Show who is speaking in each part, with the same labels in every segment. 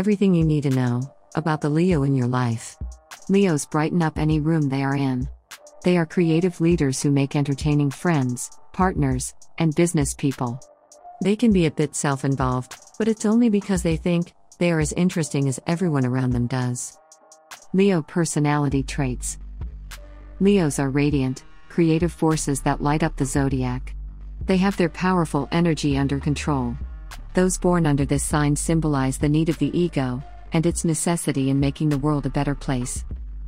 Speaker 1: Everything you need to know about the Leo in your life. Leos brighten up any room they are in. They are creative leaders who make entertaining friends, partners, and business people. They can be a bit self-involved, but it's only because they think they are as interesting as everyone around them does. Leo personality traits. Leos are radiant, creative forces that light up the zodiac. They have their powerful energy under control. Those born under this sign symbolize the need of the ego and its necessity in making the world a better place.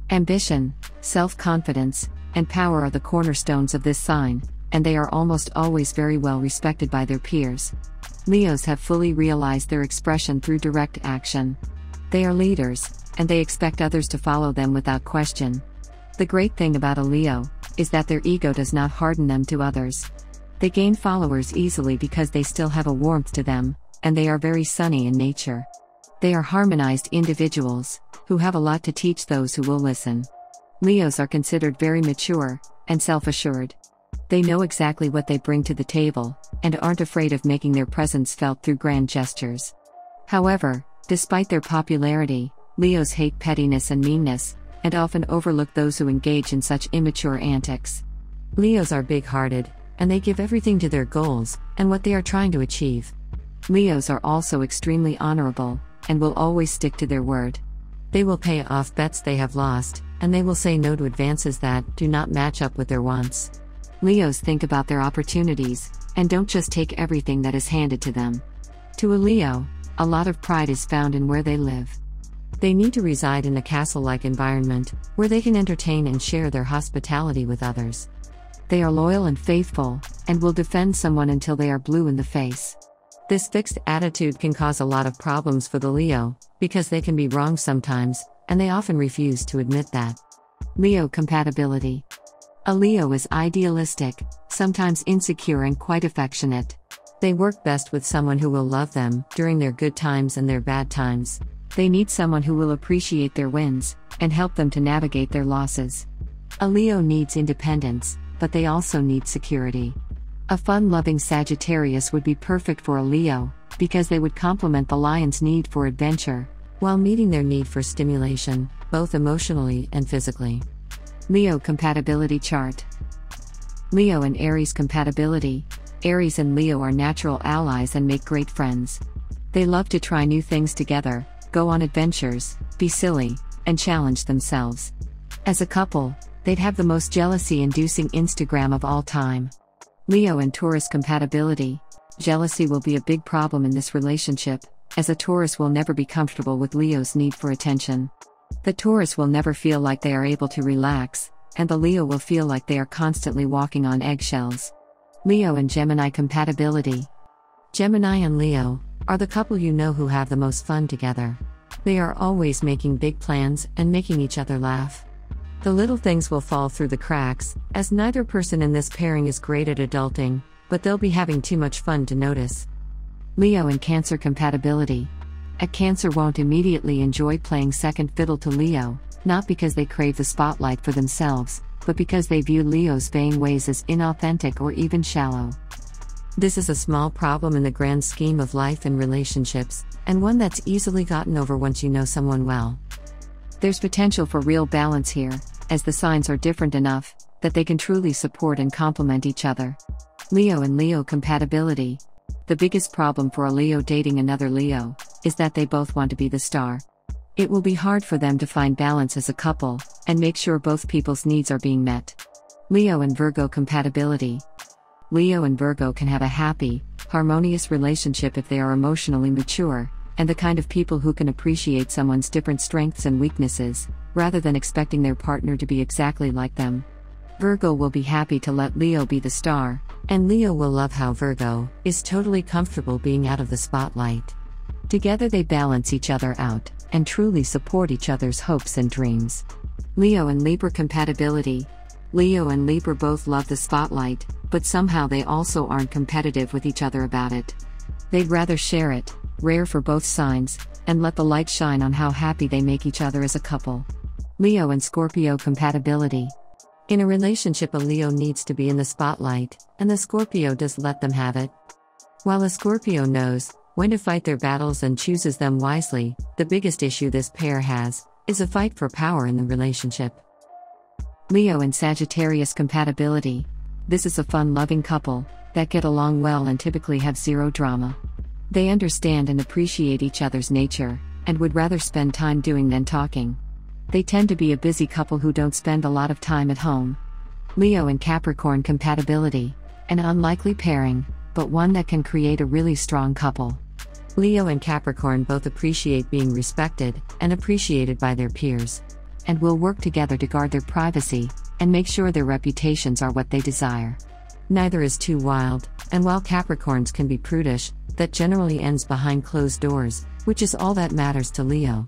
Speaker 1: Ambition, self-confidence, and power are the cornerstones of this sign, and they are almost always very well respected by their peers. Leos have fully realized their expression through direct action. They are leaders, and they expect others to follow them without question. The great thing about a Leo is that their ego does not harden them to others. They gain followers easily because they still have a warmth to them, and they are very sunny in nature. They are harmonized individuals who have a lot to teach those who will listen. Leos are considered very mature and self-assured. They know exactly what they bring to the table and aren't afraid of making their presence felt through grand gestures. However, despite their popularity, Leos hate pettiness and meanness, and often overlook those who engage in such immature antics. Leos are big-hearted, and they give everything to their goals and what they are trying to achieve. Leos are also extremely honorable, and will always stick to their word. They will pay off bets they have lost, and they will say no to advances that do not match up with their wants. Leos think about their opportunities, and don't just take everything that is handed to them. To a Leo, a lot of pride is found in where they live. They need to reside in a castle-like environment, where they can entertain and share their hospitality with others. They are loyal and faithful, and will defend someone until they are blue in the face. This fixed attitude can cause a lot of problems for the Leo, because they can be wrong sometimes, and they often refuse to admit that. Leo compatibility. A Leo is idealistic, sometimes insecure and quite affectionate. They work best with someone who will love them during their good times and their bad times. They need someone who will appreciate their wins and help them to navigate their losses. A Leo needs independence, but they also need security. A fun-loving Sagittarius would be perfect for a Leo, because they would complement the lion's need for adventure, while meeting their need for stimulation, both emotionally and physically. Leo compatibility chart. Leo and Aries compatibility. Aries and Leo are natural allies and make great friends. They love to try new things together, go on adventures, be silly, and challenge themselves. As a couple, they'd have the most jealousy-inducing Instagram of all time. Leo and Taurus compatibility. Jealousy will be a big problem in this relationship, as a Taurus will never be comfortable with Leo's need for attention. The Taurus will never feel like they are able to relax, and the Leo will feel like they are constantly walking on eggshells. Leo and Gemini compatibility. Gemini and Leo are the couple you know who have the most fun together. They are always making big plans and making each other laugh. The little things will fall through the cracks, as neither person in this pairing is great at adulting, but they'll be having too much fun to notice. Leo and Cancer compatibility. A Cancer won't immediately enjoy playing second fiddle to Leo, not because they crave the spotlight for themselves, but because they view Leo's vain ways as inauthentic or even shallow. This is a small problem in the grand scheme of life and relationships, and one that's easily gotten over once you know someone well. There's potential for real balance here, as the signs are different enough that they can truly support and complement each other. Leo and Leo compatibility. The biggest problem for a Leo dating another Leo is that they both want to be the star. It will be hard for them to find balance as a couple and make sure both people's needs are being met. Leo and Virgo compatibility. Leo and Virgo can have a happy, harmonious relationship if they are emotionally mature, and the kind of people who can appreciate someone's different strengths and weaknesses, rather than expecting their partner to be exactly like them. Virgo will be happy to let Leo be the star, and Leo will love how Virgo is totally comfortable being out of the spotlight. Together they balance each other out, and truly support each other's hopes and dreams. Leo and Libra compatibility. Leo and Libra both love the spotlight, but somehow they also aren't competitive with each other about it. They'd rather share it, rare for both signs, and let the light shine on how happy they make each other as a couple. Leo and Scorpio compatibility. In a relationship, a Leo needs to be in the spotlight, and the Scorpio does let them have it. While a Scorpio knows when to fight their battles and chooses them wisely. The biggest issue this pair has is a fight for power in the relationship. Leo and Sagittarius compatibility. This is a fun-loving couple that get along well and typically have zero drama. They understand and appreciate each other's nature and would rather spend time doing than talking. They tend to be a busy couple who don't spend a lot of time at home. Leo and Capricorn compatibility. An unlikely pairing, but one that can create a really strong couple. Leo and Capricorn both appreciate being respected and appreciated by their peers, and will work together to guard their privacy and make sure their reputations are what they desire. Neither is too wild, and while Capricorns can be prudish, that generally ends behind closed doors, which is all that matters to Leo.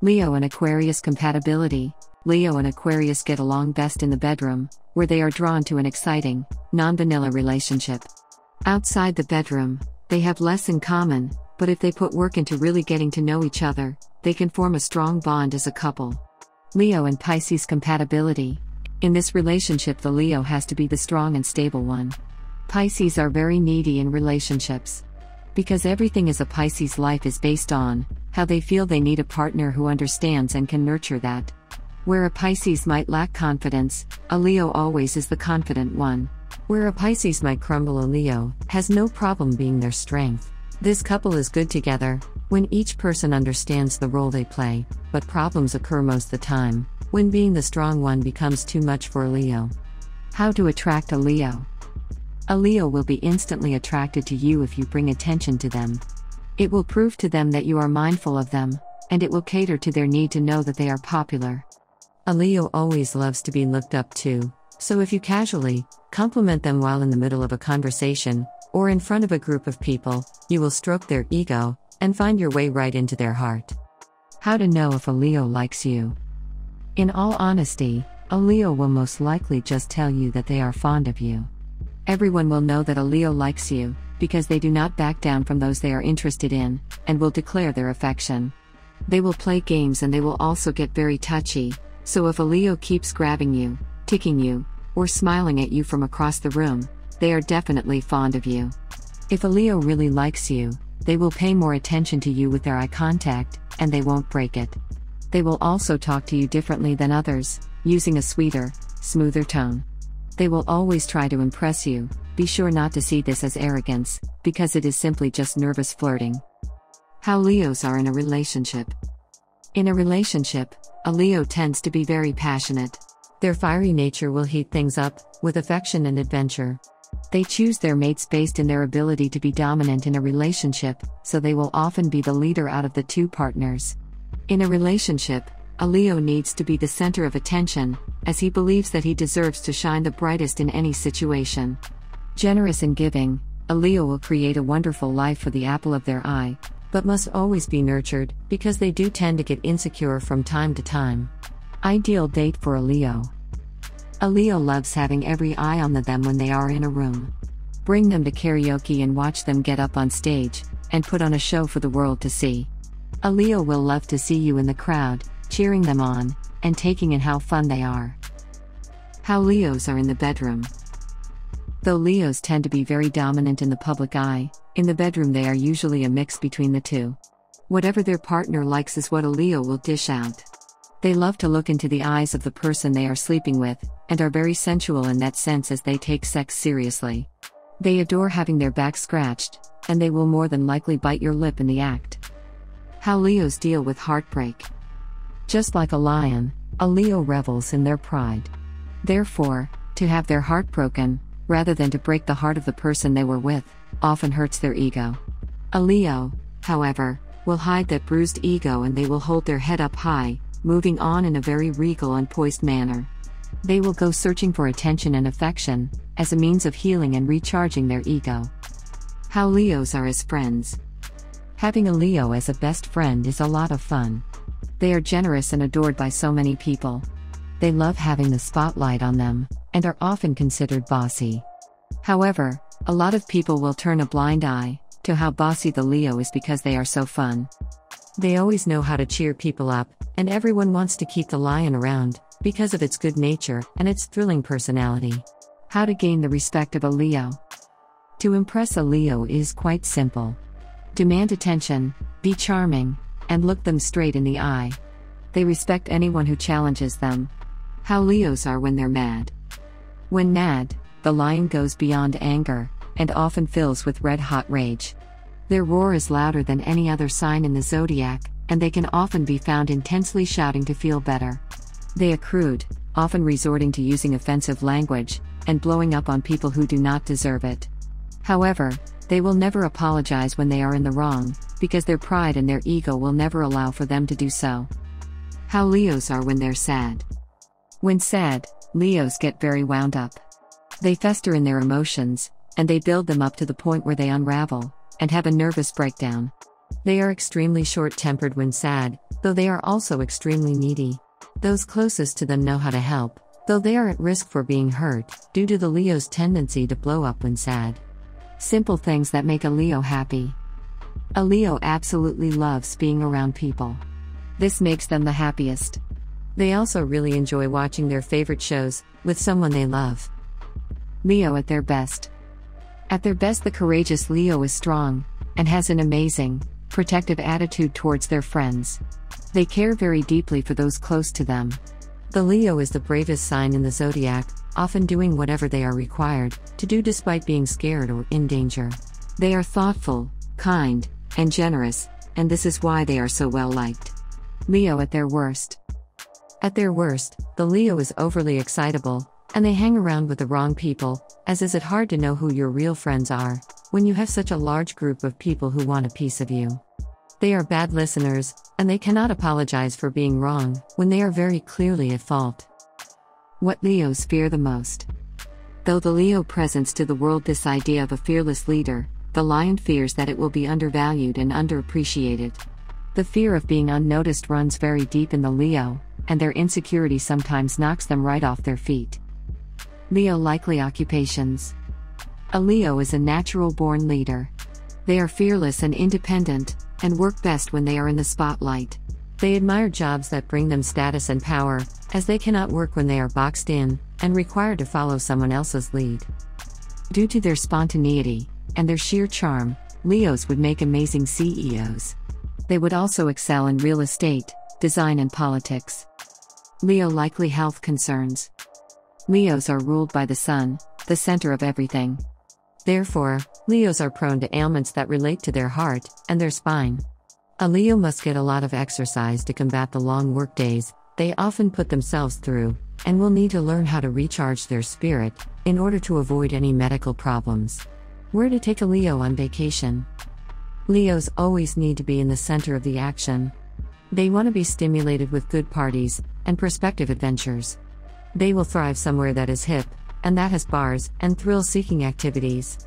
Speaker 1: Leo and Aquarius compatibility. Leo and Aquarius get along best in the bedroom, where they are drawn to an exciting, non-vanilla relationship. Outside the bedroom, they have less in common, but if they put work into really getting to know each other, they can form a strong bond as a couple. Leo and Pisces compatibility. In this relationship, the Leo has to be the strong and stable one. Pisces are very needy in relationships. Because everything is a Pisces life is based on how they feel they need a partner who understands and can nurture that. Where a Pisces might lack confidence, a Leo always is the confident one. Where a Pisces might crumble, a Leo has no problem being their strength. This couple is good together when each person understands the role they play, but problems occur most of the time when being the strong one becomes too much for a Leo. How to attract a Leo? A Leo will be instantly attracted to you if you bring attention to them. It will prove to them that you are mindful of them, and it will cater to their need to know that they are popular. A Leo always loves to be looked up to, so if you casually compliment them while in the middle of a conversation, or in front of a group of people, you will stroke their ego and find your way right into their heart. How to know if a Leo likes you? In all honesty, a Leo will most likely just tell you that they are fond of you. Everyone will know that a Leo likes you, because they do not back down from those they are interested in, and will declare their affection. They will play games and they will also get very touchy, so if a Leo keeps grabbing you, ticking you, or smiling at you from across the room, they are definitely fond of you. If a Leo really likes you, they will pay more attention to you with their eye contact, and they won't break it. They will also talk to you differently than others, using a sweeter, smoother tone. They will always try to impress you. Be sure not to see this as arrogance, because it is simply just nervous flirting. How Leos are in a relationship. In a relationship, a Leo tends to be very passionate. Their fiery nature will heat things up, with affection and adventure. They choose their mates based in their ability to be dominant in a relationship, so they will often be the leader out of the two partners. In a relationship, a Leo needs to be the center of attention, as he believes that he deserves to shine the brightest in any situation. Generous and giving, a Leo will create a wonderful life for the apple of their eye, but must always be nurtured, because they do tend to get insecure from time to time. Ideal date for a Leo. A Leo loves having every eye on them when they are in a room. Bring them to karaoke and watch them get up on stage, and put on a show for the world to see. A Leo will love to see you in the crowd, cheering them on, and taking in how fun they are. How Leos are in the bedroom. Though Leos tend to be very dominant in the public eye, in the bedroom they are usually a mix between the two. Whatever their partner likes is what a Leo will dish out. They love to look into the eyes of the person they are sleeping with, and are very sensual in that sense as they take sex seriously. They adore having their back scratched, and they will more than likely bite your lip in the act. How Leos deal with heartbreak. Just like a lion, a Leo revels in their pride. Therefore, to have their heart broken, rather than to break the heart of the person they were with, often hurts their ego. A Leo, however, will hide that bruised ego and they will hold their head up high, moving on in a very regal and poised manner. They will go searching for attention and affection, as a means of healing and recharging their ego. How Leos are as friends. Having a Leo as a best friend is a lot of fun. They are generous and adored by so many people. They love having the spotlight on them, and are often considered bossy. However, a lot of people will turn a blind eye to how bossy the Leo is because they are so fun. They always know how to cheer people up, and everyone wants to keep the lion around, because of its good nature and its thrilling personality. How to gain the respect of a Leo. To impress a Leo is quite simple. Demand attention, be charming, and look them straight in the eye. They respect anyone who challenges them. How Leos are when they're mad. When mad, the lion goes beyond anger, and often fills with red-hot rage. Their roar is louder than any other sign in the zodiac, and they can often be found intensely shouting to feel better. They are crude, often resorting to using offensive language, and blowing up on people who do not deserve it. However, they will never apologize when they are in the wrong, because their pride and their ego will never allow for them to do so. How Leos are when they're sad. When sad, Leos get very wound up. They fester in their emotions, and they build them up to the point where they unravel, and have a nervous breakdown. They are extremely short-tempered when sad, though they are also extremely needy. Those closest to them know how to help, though they are at risk for being hurt, due to the Leo's tendency to blow up when sad. Simple things that make a Leo happy. A Leo absolutely loves being around people. This makes them the happiest. They also really enjoy watching their favorite shows, with someone they love. Leo at their best. At their best, the courageous Leo is strong, and has an amazing, protective attitude towards their friends. They care very deeply for those close to them. The Leo is the bravest sign in the zodiac, often doing whatever they are required to do despite being scared or in danger. They are thoughtful, kind, and generous, and this is why they are so well liked. Leo at their worst. At their worst, the Leo is overly excitable, and they hang around with the wrong people, as is it hard to know who your real friends are, when you have such a large group of people who want a piece of you. They are bad listeners, and they cannot apologize for being wrong, when they are very clearly at fault. What Leos fear the most. Though the Leo presents to the world this idea of a fearless leader, the lion fears that it will be undervalued and underappreciated. The fear of being unnoticed runs very deep in the Leo, and their insecurity sometimes knocks them right off their feet. Leo likely occupations. A Leo is a natural-born leader. They are fearless and independent, and work best when they are in the spotlight. They admire jobs that bring them status and power, as they cannot work when they are boxed in, and required to follow someone else's lead. Due to their spontaneity, and their sheer charm, Leos would make amazing CEOs. They would also excel in real estate, design and politics. Leo likely health concerns. Leos are ruled by the sun, the center of everything. Therefore, Leos are prone to ailments that relate to their heart and their spine. A Leo must get a lot of exercise to combat the long workdays they often put themselves through, and will need to learn how to recharge their spirit in order to avoid any medical problems. Where to take a Leo on vacation? Leos always need to be in the center of the action. They want to be stimulated with good parties and prospective adventures. They will thrive somewhere that is hip, and that has bars and thrill-seeking activities.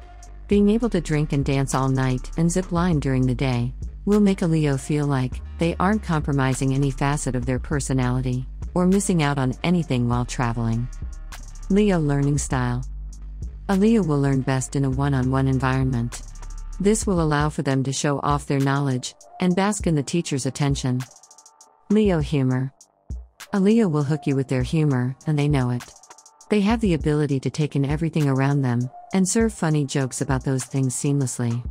Speaker 1: Being able to drink and dance all night and zip line during the day will make a Leo feel like they aren't compromising any facet of their personality, or missing out on anything while traveling. Leo learning style. A Leo will learn best in a one-on-one environment. This will allow for them to show off their knowledge and bask in the teacher's attention. Leo humor. A Leo will hook you with their humor, and they know it. They have the ability to take in everything around them and serve funny jokes about those things seamlessly.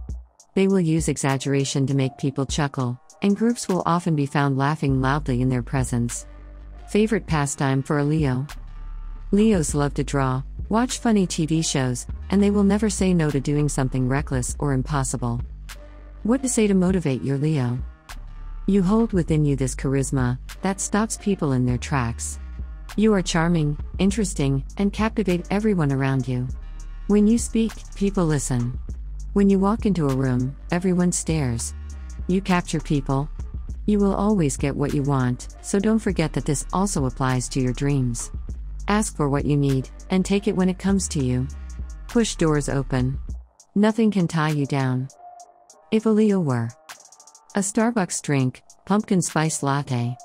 Speaker 1: They will use exaggeration to make people chuckle, and groups will often be found laughing loudly in their presence. Favorite pastime for a Leo? Leos love to draw, watch funny TV shows, and they will never say no to doing something reckless or impossible. What to say to motivate your Leo? You hold within you this charisma that stops people in their tracks. You are charming, interesting, and captivate everyone around you. When you speak, people listen. When you walk into a room, everyone stares. You capture people. You will always get what you want, so don't forget that this also applies to your dreams. Ask for what you need, and take it when it comes to you. Push doors open. Nothing can tie you down. If a Leo were a Starbucks drink, pumpkin spice latte.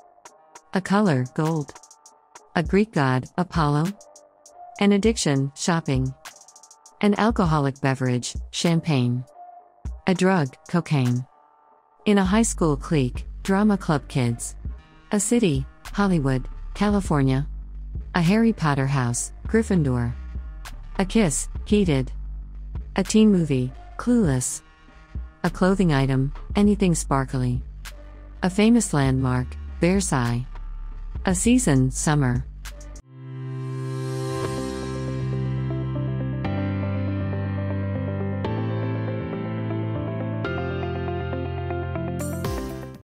Speaker 1: A color, gold. A Greek god, Apollo. An addiction, shopping. An alcoholic beverage, champagne. A drug, cocaine. In a high school clique, drama club kids. A city, Hollywood, California. A Harry Potter house, Gryffindor. A kiss, heated. A teen movie, Clueless. A clothing item, anything sparkly. A famous landmark, Versailles. A season, summer.